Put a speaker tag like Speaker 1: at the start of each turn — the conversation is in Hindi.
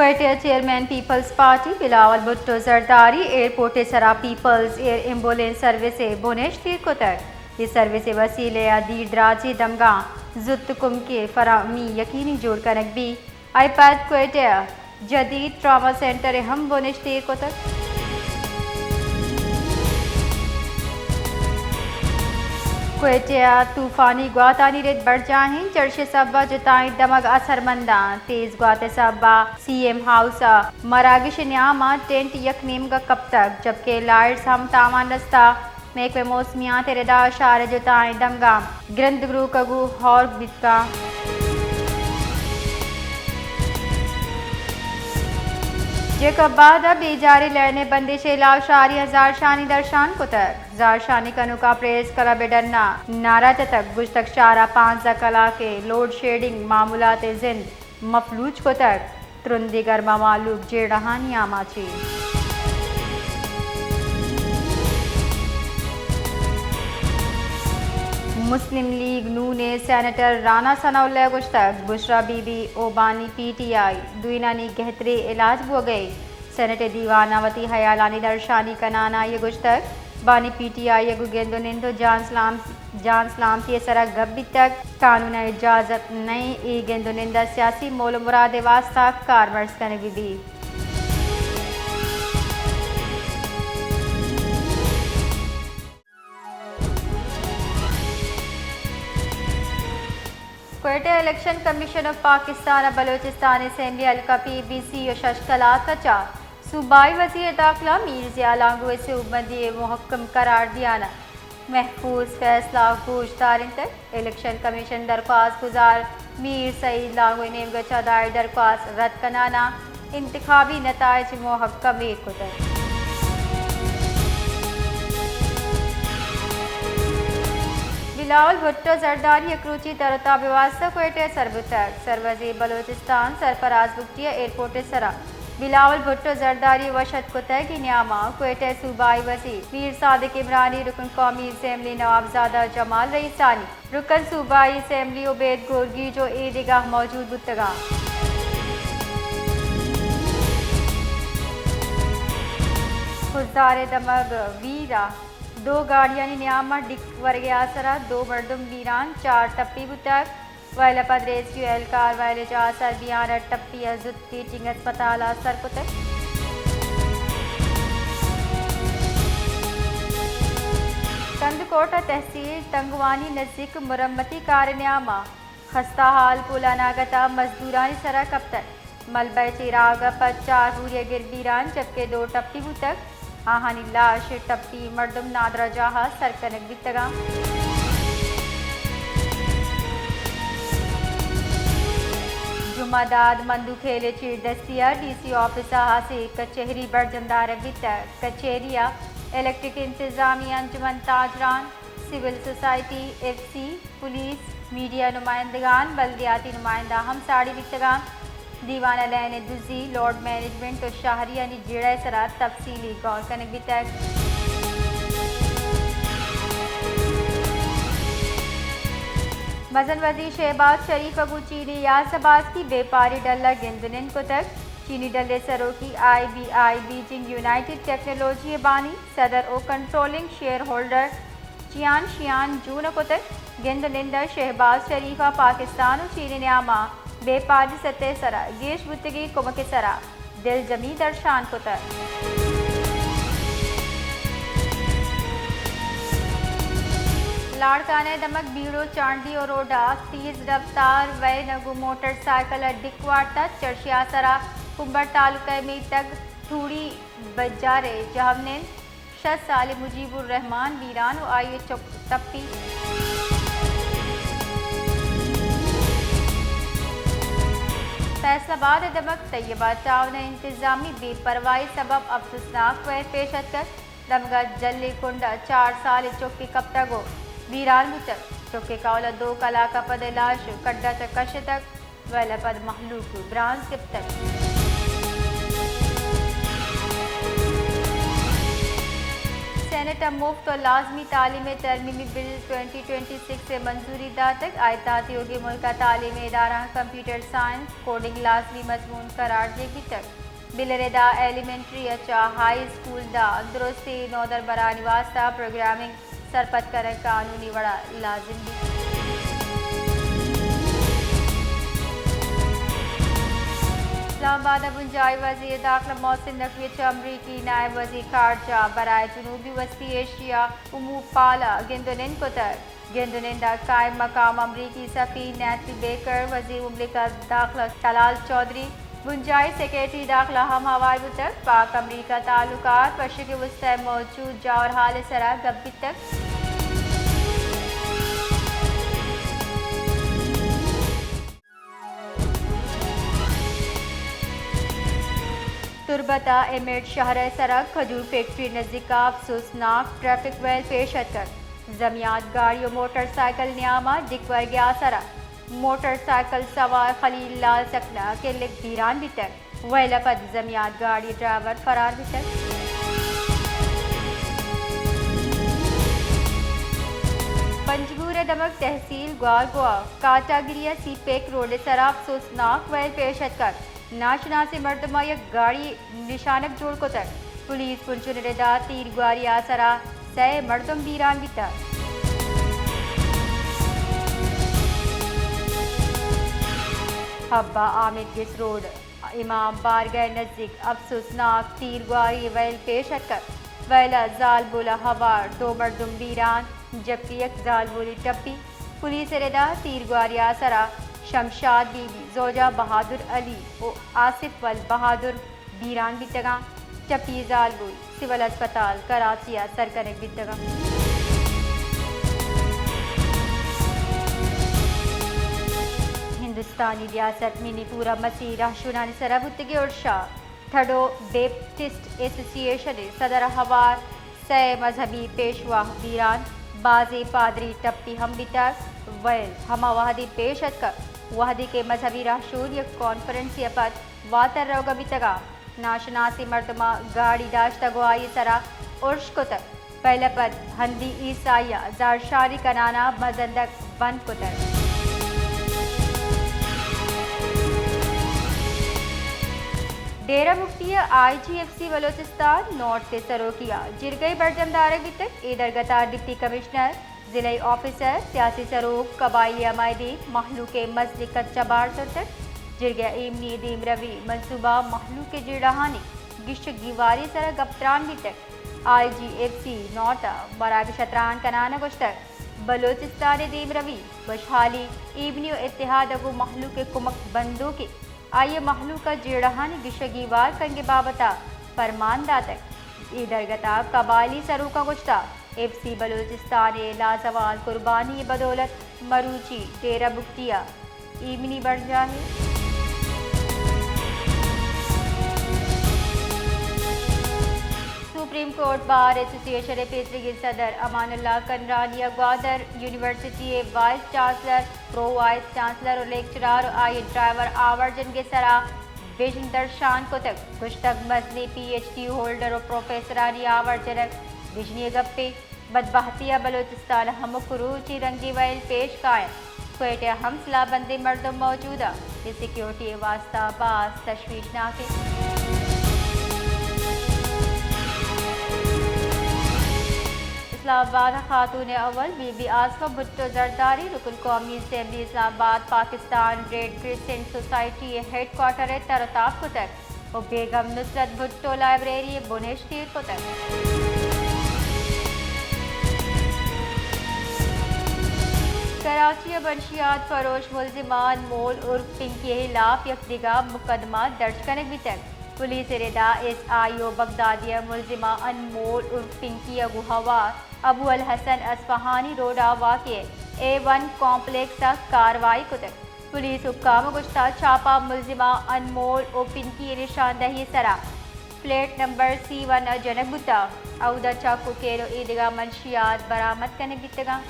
Speaker 1: क्वेटे चेयरमैन पीपल्स पार्टी बिलावल भुट्टो जरदारी एयरपोर्ट सरा पीपल्स एयर एम्बुलेंस सर्विस बोनेश तीर को तक ये सर्विस वसीले दीर दराजी दमगा जुत कुम के फरामी यकीनी जोड़ कनक भी आईपैड क्वेटे जदीद ट्रामा सेंटर हम बोनेश तीर को तक क्वेटिया तूफानी ग्वातानी रेत बढ़ जाएं चर्चे सब्बा जुताई दमग असरमंदा तेज ग्वाते सब्बा सीएम हाउस मरागिश न्यामा टेंट यक नेम का कब तक जबकि लाइट्स हम तामान रस्ता मेक में मौसमियात रेदा शारे जुताई दमगा ग्रंथ गुरु कगु हौर बितका जेको बाद बेजारी लड़ने बंदिश इलाव शारी हजार शानी दर्शान को तक जार शानी कनु का प्रेस कला बेडरना नारा तक गुज तक शारा 5 कला के लोड शेडिंग मामूलात जिंद मफलूज को तक तुरंदी गर्मा मालूक जेड़हानी आमाची मुस्लिम लीग नू ने सेनेटर राना सनाउल्ला गुश्तक बुशरा बीबी ओबानी पीटीआई दुइनानी गहतरे इलाज हो गए सेनेटर दीवानावती हयालानी दर्शानी कनाना ये गुश्तक बानी पीटीआई ये गुगेंदो निंदो जान सलाम थी सरा गब्बी तक कानून इजाजत नई ए गेंदो निंदा सियासी मोल मुराद वास्ता कारवर्स कने भी Quetta election commission of Pakistan Balochistan assembly हल्का पीबीसी और शशकला कचा सूबाई वज़ीर दाखिला मीर ज़िया लांगोए से उम्मदी मुहक्कम करार दिया ना महफूज फैसला गोश तारीन तक इलेक्शन कमीशन दरख्वास्त गुजार मीर सईद लांगोए ने गचा दायर दरख्वास्त रद्द कराना इंतखाबी नताइज मुहक्कम एक को तक बिलावल भुट्टो जरदारी अक्रूची तरता बेवास्ता क्वेटे सरबुतक सरवजी बलोचिस्तान सरफराज बुकटिया एयरपोर्ट सरा बिलावल भुट्टो जरदारी वशत कुतक की न्यामा क्वेटे सूबाई वजीर मीर सादिक इमरानी रुकन कौमी असेंबली नवाबजादा जमाल रईसानी रुकन सूबाई असेंबली उबैद गोरगी जो ईदगाह मौजूद बुतगा खुजदार दमग वीरा 2 गाड़ियां न्यामा डिक वर्गे आसरा 2 मर्दुम बीरान 4 टप्पी बुतक वायला पद रेस्क्यू एहलकार वायले जासर बियान टप्पी अजुत टीचिंग अस्पताल आसर कुतक कंदकोटा तहसील तंगवानी नजदीक मुरम्मती कार्य न्यामा खस्ता हाल पुलानागता मजदूरानी सरा कब तक मलबे चिराग पर 4 पूरे गिर बीरान जबकि 2 टप्पी बुतक आहानी लाश टप्पी मर्दम नादरा जहा सरकनक बितगा जुमादाद मंदू खेले चीर दस्तिया डीसी ऑफिस हासे कचहरी बड़जंदार बितक कचेरिया इलेक्ट्रिक इंतजामी अंजुमन ताजरान civil society FC police media नुमाइंदगान बल्दियाती नुमाइंदा हम साड़ी बितगान दीवाना लैन दुजी लॉर्ड मैनेजमेंट और शाहरी यानी जेड़ा सरा तफसीली गौर कनक भी तक मजन वजी शहबाज शरीफ अबू चीनी यासबाज की बेपारी डल्ला गेंदुनिन को तक चीनी डल्ले सरों की IBI बीजिंग यूनाइटेड टेक्नोलॉजी बानी सदर और कंट्रोलिंग शेयर होल्डर चियान शियान जून को तक गेंदुनिंदा शहबाज शरीफा पाकिस्तान और चीनी न्यामा बेपारी सतह सरा गेश बुतगी कुमके सरा दिल जमी दर्शान को तक लाड़काने दमक बीड़ो चांदी और रोडा तेज रफ्तार वै नगु मोटरसाइकिल डिकवाटा चर्चिया सरा कुंबर तालुका में तक थूड़ी बजारे जहमने 6 साल मुजीबुर रहमान बीरान और आयु टप्पी फैसलाबाद दमक तैयबा चावन इंतजामी बेपरवाही सबब अफसोसनाक वह पेशत कर दमगा जल्ले कुंडा 4 साल चौकी कप्तागो वीरान मुतक चौके कावला 2 कला का पद लाश कड्डा चकश तक वैला पद महलूक ब्रांस के तक सेनेट मुफ्त और लाजमी तालीम तरमीमी बिल 2026 से मंजूरी दातक आयताती होगी मुल्क तालीम इदारा कंप्यूटर साइंस कोडिंग लाजमी मजमून करार देगी तक बिल रेदा एलिमेंट्री अच्छा हाई स्कूल दा दुरुस्ती नौदर बरानी वास्ता प्रोग्रामिंग सरपत कर कानूनी वड़ा लाजिम भी इस्लामाबाद बुंजाई वज़ीर दाखिला मोहसिन नकवी अमरीकी नायब वज़ीर खारजा बराए जनूबी वस्ती एशिया उमूर पाला गिंदुनिन कुतर गिंदुनिन दा कायम मकाम अमरीकी सफ़ी नैथी बेकर वज़ीर मुमलिकत दाखिला तलाल चौधरी बुंजाई सेक्रेटरी दाखिला हम हवाई तक पाक अमरीका ताल्लुकात मशरिक़ वस्ती मौजूद जावर हाल सरा गब्बी तक तुरबता एमिड शहर सड़क खजूर फैक्ट्री नज़दीक अफसोसनाक ट्रैफिक वेल पेश कर जमियात गाड़ी और मोटरसाइकिल न्यामा डिकवर गया सरा मोटरसाइकिल सवार खलील लाल सकना के लिख बीरान भी तक वहलापद जमियात गाड़ी ड्राइवर फरार भी तक पंजगूर दमक तहसील ग्वारगुआ काटागिरिया सी पेक रोड सरा अफसोसनाक वेल पेश कर नाशना से मर्दमा या गाड़ी निशानक जोड़ को तक पुलिस पुंचुनरेदा तीर गुआरी आसरा सह मर्दम बीरान बिता हब्बा आमिद गिस रोड इमाम बारगह नज़दीक अफसोसनाक तीर गुआरी वैल पेश कर वैला जाल बोला हवार दो मर्दम बीरान जबकि एक जाल बोली टप्पी पुलिस रेदा तीर गुआरी आसरा शमशाद बीबी जोजा बहादुर अली और आसिफ वल बहादुर बीरान बितगा चपी जालबुल सिविल अस्पताल कराचिया सरकनक बितगा हिंदुस्तानी रियासत मिनीपुरा मसीह शुनानी सरबुतगे और शाह थडो बेप्टिस्ट एसोसिएशन सदर हवार सै मजहबी पेशवा बीरान बाजी पादरी टप्पी हम बितक वैल हमा वहदी पेशत कर वहदी के मजहबी राशूर या कॉन्फ्रेंस या पद वातर रोगा बितगा नाशनासी मर्दमा गाड़ी दाश्ता गुआई सरा उर्श को तक पहले पद हंदी ईसाया जारशारी कनाना मजंदक बंद को तक डेरा मुफ्तिया IGFC बलोचिस्तान नॉर्थ से सरोकिया जिरगई बरजमदार भी तक इधर गतार डिप्टी कमिश्नर जिले ऑफिसर सियासी सरोक कबाइली अमायदी महलू के मजली कच्चा बार तक जिरगा इमनी दीम रवि मनसूबा महलू के जिड़हानी गिश गिवारी सर गप्त्रान भी तक IGFC नौटा बराग शतरान कनाना कुछ तक बलोचिस्तान दीम रवि बशहाली इबनी इत्तेहाद को महलू के कुमक बंदों के आइए महलू का जिड़हानी गिश गिवार कंगे बाबता फरमानदा तक इधर गता कबाइली सरू का कुछता FC बलूचिस्तान लाजवाल कुर्बानी बदौलत मरूची डेरा बुख्तिया इमनी बढ़ जाए सुप्रीम कोर्ट बार एसोसिएशन पेत्री के सदर Amanullah Kanrania Gwadar university vice chancellor pro vice chancellor और लेक्चरार आई ड्राइवर आवर्जन के सरा विजन दर्शान को तक कुछ तक मजनी PhD होल्डर और प्रोफेसरानी आवर्जनक बिजनी गप्पे बदबहतिया बलोचिस्तान हम कुरूची रंगी वैल पेश कायम क्वेटे हमसला बंदी मर्दम मौजूदा ये सिक्योरिटी वास्ता बास तशवीशनाक इस्लामाबाद खातून अव्वल बीबी आसफा भुट्टो जरदारी रुकन कौमी assembly Islamabad Pakistan red crescent society head quarter तरताब को तक और बेगम नुसरत भुट्टो लाइब्रेरी बुनेश्तीर को तक कराची बंशियात फरोश मुलजिमान मोल उर्फ पिंकी के खिलाफ यकदिगा मुकदमा दर्ज करने भी तक पुलिस रेदा SIO बगदादिया मुलजिमा अनमोल उर्फ पिंकी अबू हवा अबू अल हसन असफहानी रोडा वाक़े A1 कॉम्प्लेक्स तक कार्रवाई को तक पुलिस हुक्काम गुश्ता छापा मुलजिमा अनमोल और पिंकी निशानदही सरा प्लेट नंबर C1 जनक बुता अउदा चाकू केरो ईदगा मंशियात बरामद करने बितगा